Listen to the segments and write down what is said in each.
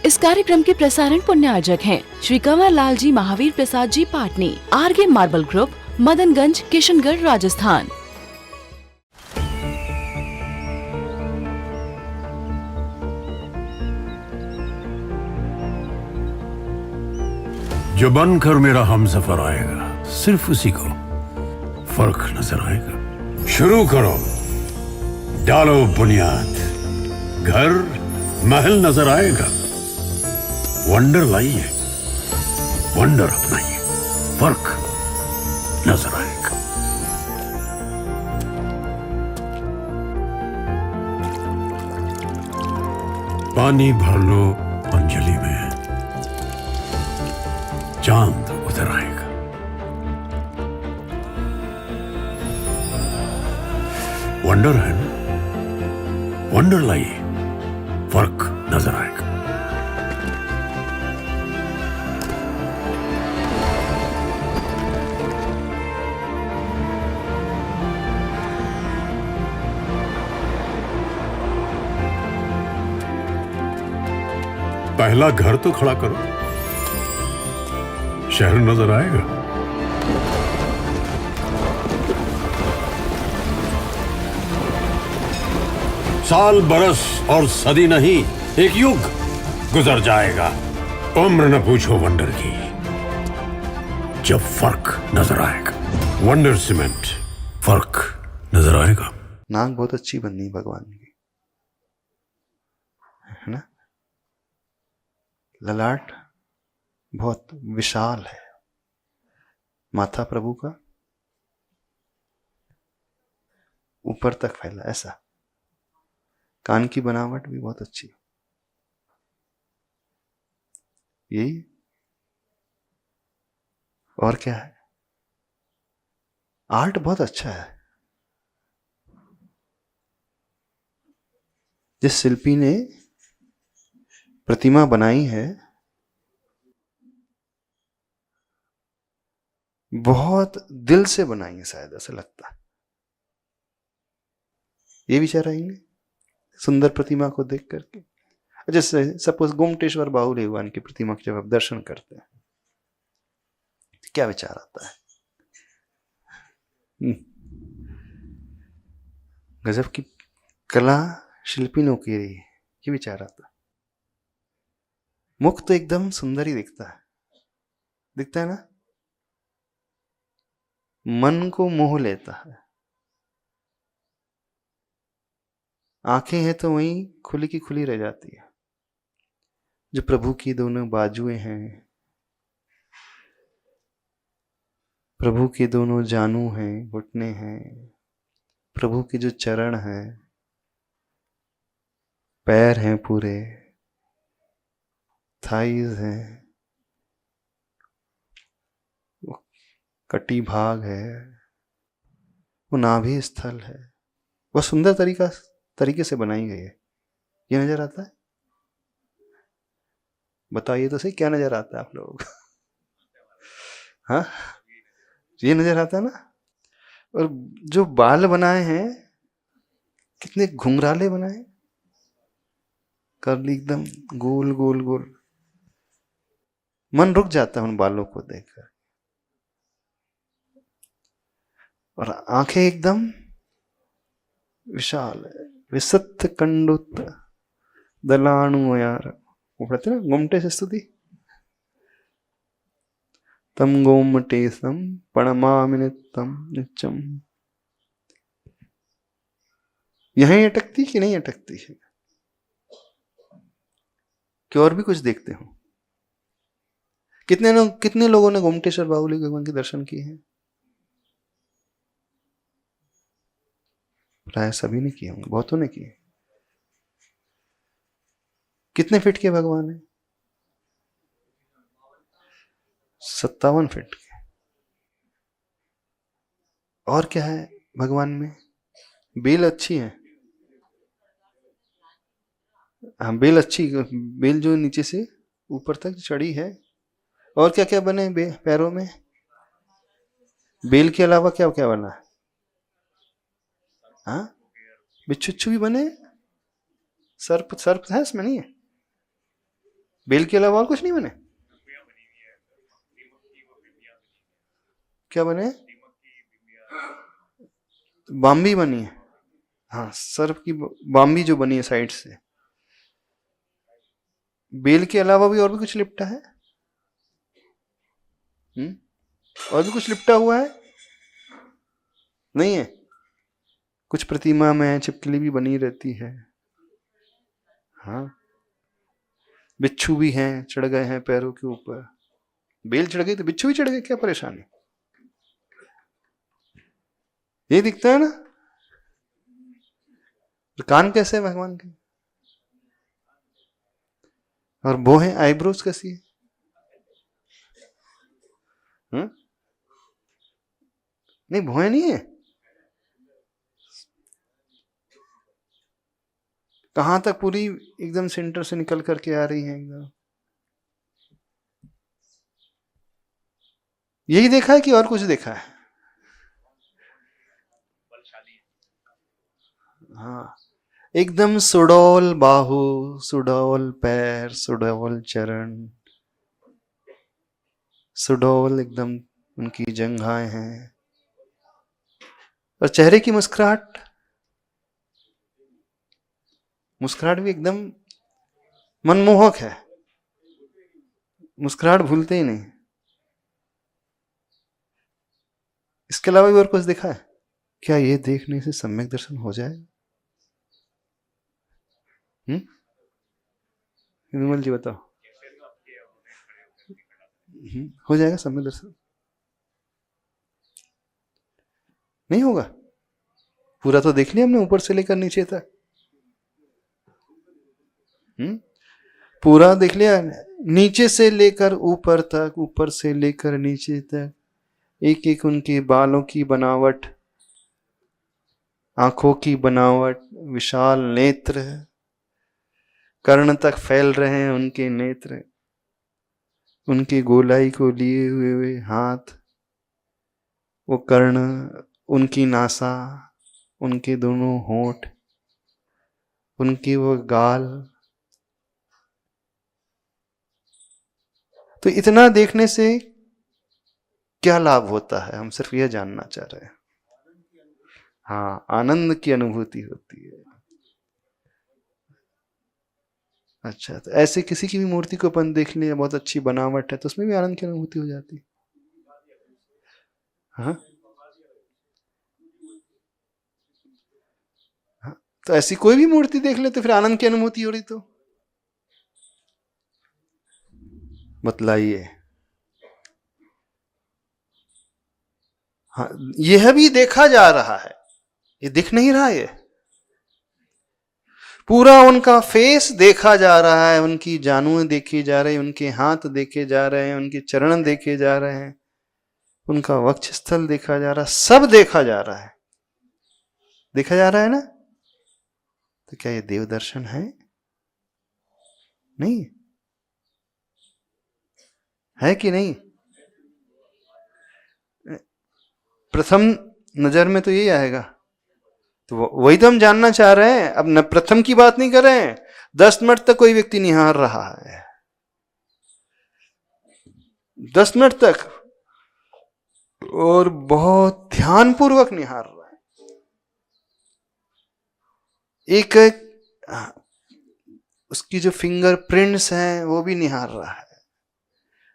इस कार्यक्रम के प्रसारण पुण्यार्जक हैं Shri Kanwar Lal ji Mahavir Prasad ji Patni, RK Marble Group, Madanganj, Kishangarh, Rajasthan. जो बनकर मेरा हमसफर आएगा, सिर्फ उसी को फर्क नजर आएगा। शुरू करो, डालो बुनियाद, घर महल नजर आएगा। वंडर लाइए, वंडर अपनाइए, फर्क नजर आएगा। पानी भर लो अंजलि में, चांद उतर आएगा। वंडर है ना, वंडर लाइए, फर्क नजर आएगा। पहला घर तो खड़ा करो, शहर नजर आएगा। साल बरस और सदी नहीं, एक युग गुजर जाएगा। उम्र न पूछो वंडर की, जब फर्क नजर आएगा। वंडर सीमेंट, फर्क नजर आएगा। नाक बहुत अच्छी बननी भगवान की, है ना। ललाट बहुत विशाल है, माथा प्रभु का ऊपर तक फैला ऐसा। कान की बनावट भी बहुत अच्छी, यही और क्या है। आर्ट बहुत अच्छा है। जिस शिल्पी ने प्रतिमा बनाई है, बहुत दिल से बनाई है, शायद ऐसा लगता है। ये विचार आएंगे सुंदर प्रतिमा को देख करके। जैसे सपोज गोमटेश्वर बाहुली भगवान की प्रतिमा के जब आप दर्शन करते हैं, क्या विचार आता है? गजब की कला शिल्पी ने की रही है, ये विचार आता है। मुख तो एकदम सुंदर ही दिखता है ना, मन को मोह लेता है। आंखें हैं तो वहीं खुली की खुली रह जाती है। जो प्रभु की दोनों बाजुएं हैं, प्रभु के दोनों जानू हैं, घुटने हैं, प्रभु के जो चरण हैं, पैर हैं, पूरे थाइज हैं, कटी भाग है, वो नाभि स्थल है, वह सुंदर तरीके से बनाई गई है। ये नजर आता है? बताइए तो सही, क्या नजर आता है आप लोगों को? हाँ, ये नजर आता है ना। और जो बाल बनाए हैं, कितने घुंघराले बनाए, कर्ली एकदम गोल गोल गोल। मन रुक जाता है उन बालों को देखकर। और आंखें एकदम विशाल है। विसत्त कंडुत दलाणु यार, वो पढ़ते ना गोमटे से स्तुति। तम गोमटेशम प्रणमामि नित्यम नित्यम। यहीं अटकती कि नहीं अटकती है? कि और भी कुछ देखते हो? कितने लोगों ने गोमटेश्वर बाहुली भगवान के दर्शन किए हैं? प्राय सभी ने किए होंगे, बहुतों ने किए। कितने फीट के भगवान है? 57 फीट के। और क्या है भगवान में? बेल अच्छी है। हाँ, बेल अच्छी, बेल जो नीचे से ऊपर तक चढ़ी है। और क्या क्या बने पैरों में? बेल के अलावा क्या क्या बना? हाँ, बिच्छू भी बने। सर्प है इसमें नहीं है? बेल के अलावा और कुछ नहीं बने? क्या बने? बाम्बी बनी है। हाँ, सर्प की बाम्बी जो बनी है साइड से। बेल के अलावा भी और भी कुछ लिपटा है? और भी कुछ लिपटा हुआ है? नहीं है? कुछ प्रतिमा में छिपकली भी बनी रहती है। हाँ, बिच्छू भी हैं, चढ़ गए हैं पैरों के ऊपर। बेल चढ़ गई तो बिच्छू भी चढ़ गए, क्या परेशानी? ये दिखता है ना। तो कान कैसे है भगवान के? और वो है आईब्रोज कैसी है? नहीं, भौहें नहीं है। कहां तक? पूरी एकदम सेंटर से निकल करके आ रही है एकदम। यही देखा है कि और कुछ देखा है? हाँ, एकदम सुडौल बाहु, सुडौल पैर, सुडौल चरण, सुडौल एकदम उनकी जंघाएं हैं। और चेहरे की मुस्कुराहट, मुस्कुराहट भी एकदम मनमोहक है। मुस्कुराहट भूलते ही नहीं। इसके अलावा भी और कुछ देखा है? क्या ये देखने से सम्यक दर्शन हो जाए? विमल जी बताओ। हो जाएगा सम्यक दर्शन? नहीं होगा? पूरा तो देख लिया हमने, ऊपर से लेकर नीचे तक। पूरा देख लिया, नीचे से लेकर ऊपर तक, ऊपर से लेकर नीचे तक। एक एक उनके बालों की बनावट, आंखों की बनावट, विशाल नेत्र, कर्ण तक फैल रहे हैं उनके नेत्र, उनकी गोलाई को लिए हुए हाथ, वो कर्ण, उनकी नासा, उनके दोनों होंठ, उनकी वो गाल। तो इतना देखने से क्या लाभ होता है, हम सिर्फ यह जानना चाह रहे हैं। हाँ, आनंद की अनुभूति होती है। अच्छा, तो ऐसे किसी की भी मूर्ति को अपन देख लिया, बहुत अच्छी बनावट है, तो उसमें भी आनंद की अनुभूति हो जाती है। हाँ, तो ऐसी कोई भी मूर्ति देख ले तो फिर आनंद की अनुभूति हो रही, तो बतलाइए। हाँ, यह भी देखा जा रहा है, ये दिख नहीं रहा है। पूरा उनका फेस देखा जा रहा है, उनकी जानुएं देखी जा रही, उनके हाथ देखे जा रहे हैं, उनके चरण देखे जा रहे हैं, उनका वक्षस्थल देखा जा रहा है, सब देखा जा रहा है। देखा जा रहा है ना? तो क्या ये देव दर्शन है? नहीं है कि नहीं? प्रथम नजर में तो यही आएगा। तो वही तो हम जानना चाह रहे हैं। अब न प्रथम की बात नहीं कर रहे हैं, 10 मिनट तक कोई व्यक्ति निहार रहा है, 10 मिनट तक, और बहुत ध्यानपूर्वक निहार रहा है। एक उसकी जो फिंगर प्रिंट्स हैं वो भी निहार रहा है,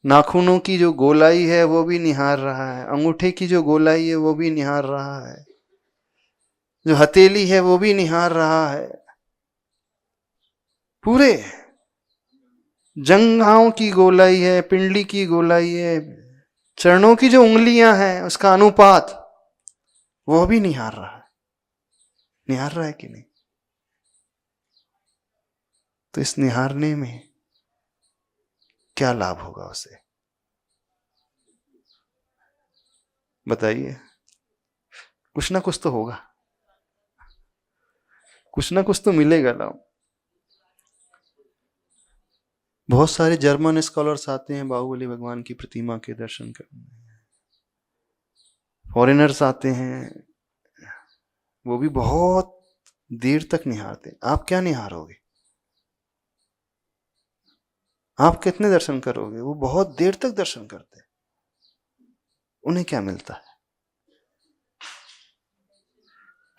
नाखूनों की जो गोलाई है वो भी निहार रहा है, अंगूठे की जो गोलाई है वो भी निहार रहा है, जो हथेली है वो भी निहार रहा है, पूरे जंघाओं की गोलाई है, पिंडली की गोलाई है, चरणों की जो उंगलियां हैं उसका अनुपात वो भी निहार रहा है। निहार रहा है कि नहीं? तो इस निहारने में क्या लाभ होगा उसे, बताइए? कुछ ना कुछ तो होगा, कुछ ना कुछ तो मिलेगा लाभ। बहुत सारे जर्मन स्कॉलर्स आते हैं बाहुबली भगवान की प्रतिमा के दर्शन करने, फॉरेनर्स आते हैं, वो भी बहुत देर तक निहारते हैं। आप क्या निहारोगे? आप कितने दर्शन करोगे? वो बहुत देर तक दर्शन करते हैं। उन्हें क्या मिलता है?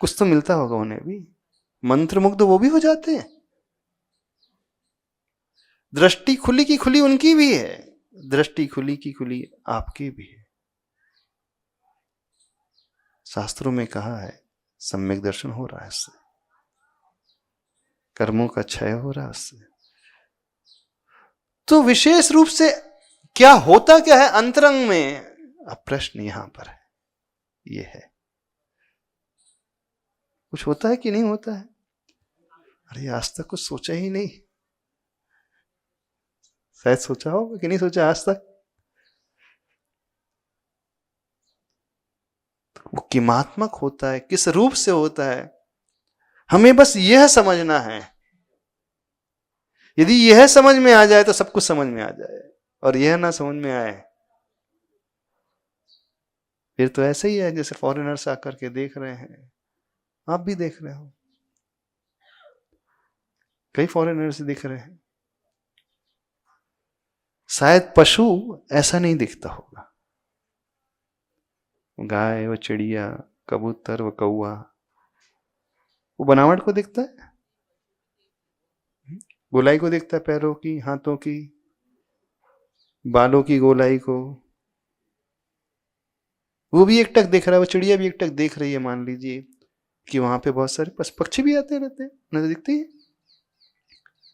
कुछ तो मिलता होगा उन्हें भी। मंत्रमुग्ध वो भी हो जाते हैं। दृष्टि खुली की खुली उनकी भी है, दृष्टि खुली की खुली आपकी भी है। शास्त्रों में कहा है सम्यक दर्शन हो रहा है इससे, कर्मों का क्षय हो रहा है उससे। तो विशेष रूप से क्या होता क्या है अंतरंग में, अब प्रश्न यहां पर है, ये है कुछ होता है कि नहीं होता है? अरे आज तक कुछ सोचा ही नहीं, शायद सोचा होगा कि नहीं सोचा आज तक। वो किमात्मक होता है, किस रूप से होता है, हमें बस यह समझना है। यदि यह समझ में आ जाए तो सब कुछ समझ में आ जाए, और यह ना समझ में आए फिर तो ऐसे ही है जैसे फॉरेनर्स आकर के देख रहे हैं, आप भी देख रहे हो, कई फॉरेनर्स दिख रहे हैं। शायद पशु ऐसा नहीं दिखता होगा, गाय व चिड़िया, कबूतर व कौवा, वो बनावट को दिखता है, गोलाई को दिखता है, पैरों की, हाथों की, बालों की गोलाई को, वो भी एकटक देख रहा है, वो चिड़िया भी एकटक देख रही है। मान लीजिए कि वहां पे बहुत सारे पक्षी भी आते रहते हैं, नजर दिखती है,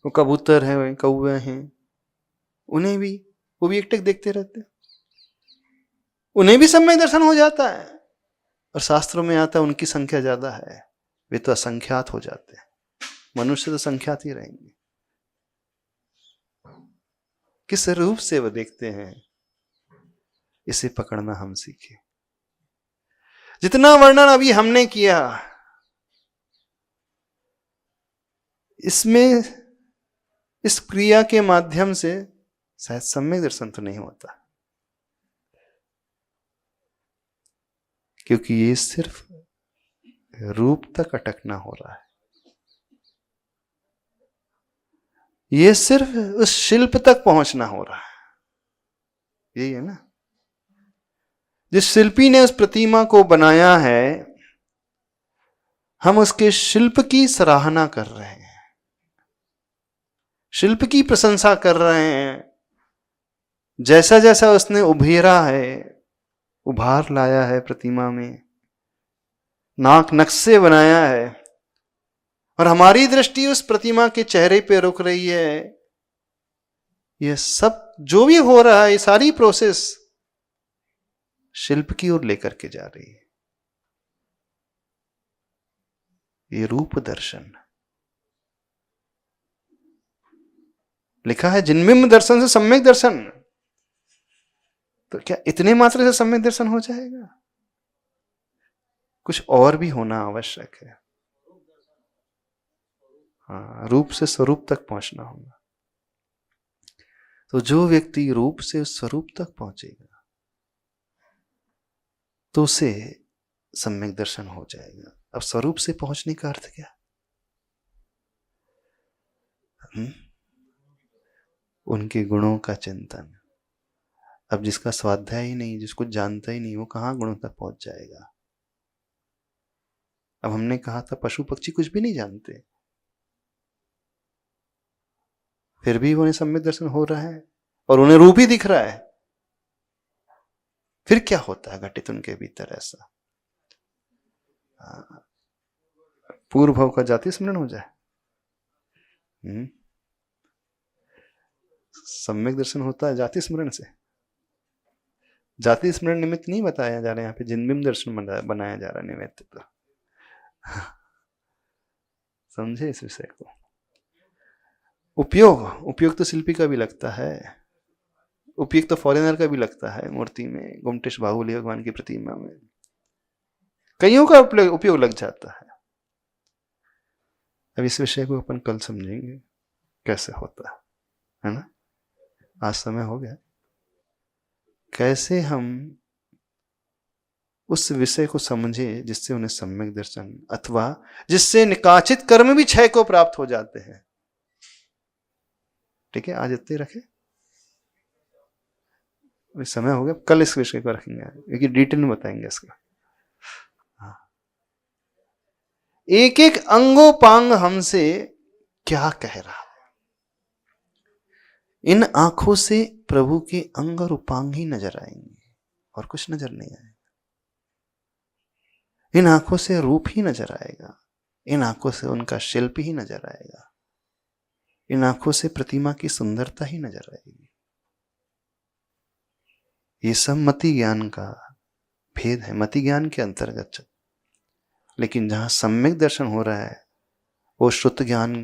वो कबूतर है, कौवे हैं, उन्हें भी, वो भी एकटक देखते रहते हैं, उन्हें भी सम्यक दर्शन हो जाता है। और शास्त्रों में आता है उनकी संख्या ज्यादा है, वे तो असंख्यात हो जाते हैं, मनुष्य तो संख्यात ही रहेंगे। किस रूप से वो देखते हैं, इसे पकड़ना हम सीखे। जितना वर्णन अभी हमने किया, इसमें इस क्रिया के माध्यम से शायद सम्यक दर्शन तो नहीं होता, क्योंकि ये सिर्फ रूप तक अटकना हो रहा है, ये सिर्फ उस शिल्प तक पहुंचना हो रहा है। यही है ना, जिस शिल्पी ने उस प्रतिमा को बनाया है, हम उसके शिल्प की सराहना कर रहे हैं, शिल्प की प्रशंसा कर रहे हैं। जैसा जैसा उसने उभेरा है, उभार लाया है प्रतिमा में, नाक नक्शे बनाया है, और हमारी दृष्टि उस प्रतिमा के चेहरे पे रुक रही है। यह सब जो भी हो रहा है, ये सारी प्रोसेस शिल्प की ओर लेकर के जा रही है। ये रूप दर्शन लिखा है, जिनमिम दर्शन से सम्यक दर्शन। तो क्या इतने मात्र से सम्यक दर्शन हो जाएगा? कुछ और भी होना आवश्यक है। हाँ, रूप से स्वरूप तक पहुंचना होगा। तो जो व्यक्ति रूप से स्वरूप तक पहुंचेगा तो उसे सम्यक दर्शन हो जाएगा। अब स्वरूप से पहुंचने का अर्थ क्या? उनके गुणों का चिंतन। अब जिसका स्वाध्याय ही नहीं, जिसको जानता ही नहीं, वो कहां गुणों तक पहुंच जाएगा? अब हमने कहा था पशु पक्षी कुछ भी नहीं जानते, फिर भी उन्हें सम्यक दर्शन हो रहा है और उन्हें रूप ही दिख रहा है। फिर क्या होता है घटित उनके भीतर ऐसा? पूर्व भाव का जाति स्मरण हो जाए। सम्यक दर्शन होता है जाति स्मरण से। जाति स्मरण निमित्त नहीं बताया जा रहा है यहाँ पे, जिनबिम दर्शन बनाया जा रहा है निमित्त। तो समझे इस विषय को। उपयोग तो शिल्पी का भी लगता है, उपयोग तो फॉरेनर का भी लगता है मूर्ति में, गोमटेश बाहुबली भगवान की प्रतिमा में कईयों का उपयोग लग जाता है। अब इस विषय को अपन कल समझेंगे कैसे होता है ना। आज समय हो गया। कैसे हम उस विषय को समझे जिससे उन्हें सम्यक दर्शन, अथवा जिससे निकाचित कर्म भी क्षय को प्राप्त हो जाते हैं। ठीक है, आज इतने रखें। अभी समय हो गया, कल इस विषय को रखेंगे क्योंकि डिटेल में बताएंगे इसका। हाँ। एक एक अंगोपांग हमसे क्या कह रहा है। इन आंखों से प्रभु के अंग और उपांग ही नजर आएंगे और कुछ नजर नहीं आएगा। इन आंखों से रूप ही नजर आएगा, इन आंखों से उनका शिल्प ही नजर आएगा, इन आंखों से प्रतिमा की सुंदरता ही नजर आएगी। ये सब मति ज्ञान का भेद है, मति ज्ञान के अंतर्गत। लेकिन जहां सम्यक दर्शन हो रहा है वो श्रुत ज्ञान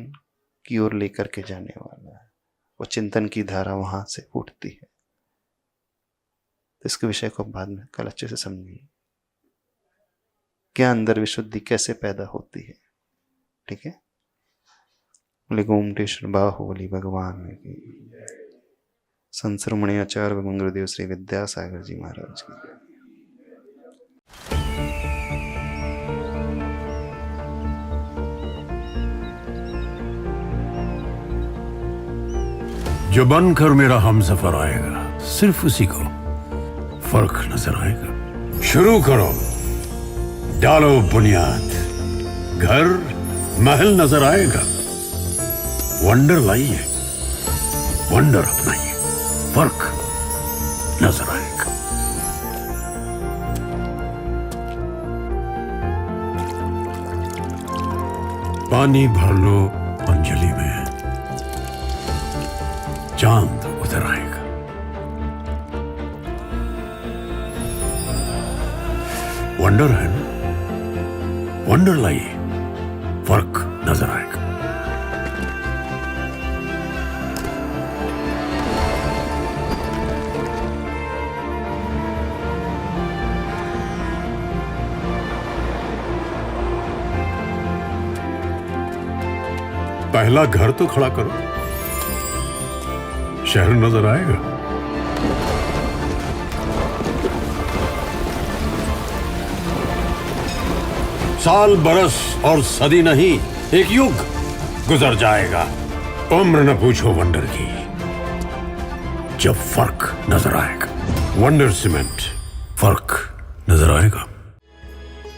की ओर लेकर के जाने वाला है, वो चिंतन की धारा वहां से उठती है। तो इसके विषय को बाद में कल अच्छे से समझिए, क्या अंदर विशुद्धि कैसे पैदा होती है। ठीक है। बोले गोमटेश्वर बाहुबली भगवान की, संत शिरोमणि आचार्य एवं गुरुदेव श्री विद्यासागर जी महाराज की। जो बनकर मेरा हमसफर आएगा, सिर्फ उसी को फर्क नजर आएगा। शुरू करो, डालो बुनियाद, घर महल नजर आएगा। वंडर लाइए, वंडर अपनाइए, फर्क नजर आएगा। पानी भर लो अंजलि में, चांद उतर आएगा। वंडर है ना, वंडर लाइए, फर्क नजर आएगा। पहला घर तो खड़ा करो, शहर नजर आएगा। साल बरस और सदी नहीं, एक युग गुजर जाएगा। उम्र न पूछो वंडर की, जब फर्क नजर आएगा। वंडर सीमेंट, फर्क नजर आएगा।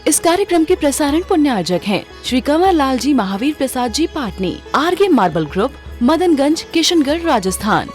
इस कार्यक्रम के प्रसारण पुण्यार्जक हैं श्री कंवर लाल जी महावीर प्रसाद जी पाटनी, आरगे मार्बल ग्रुप, मदनगंज, किशनगढ़, राजस्थान।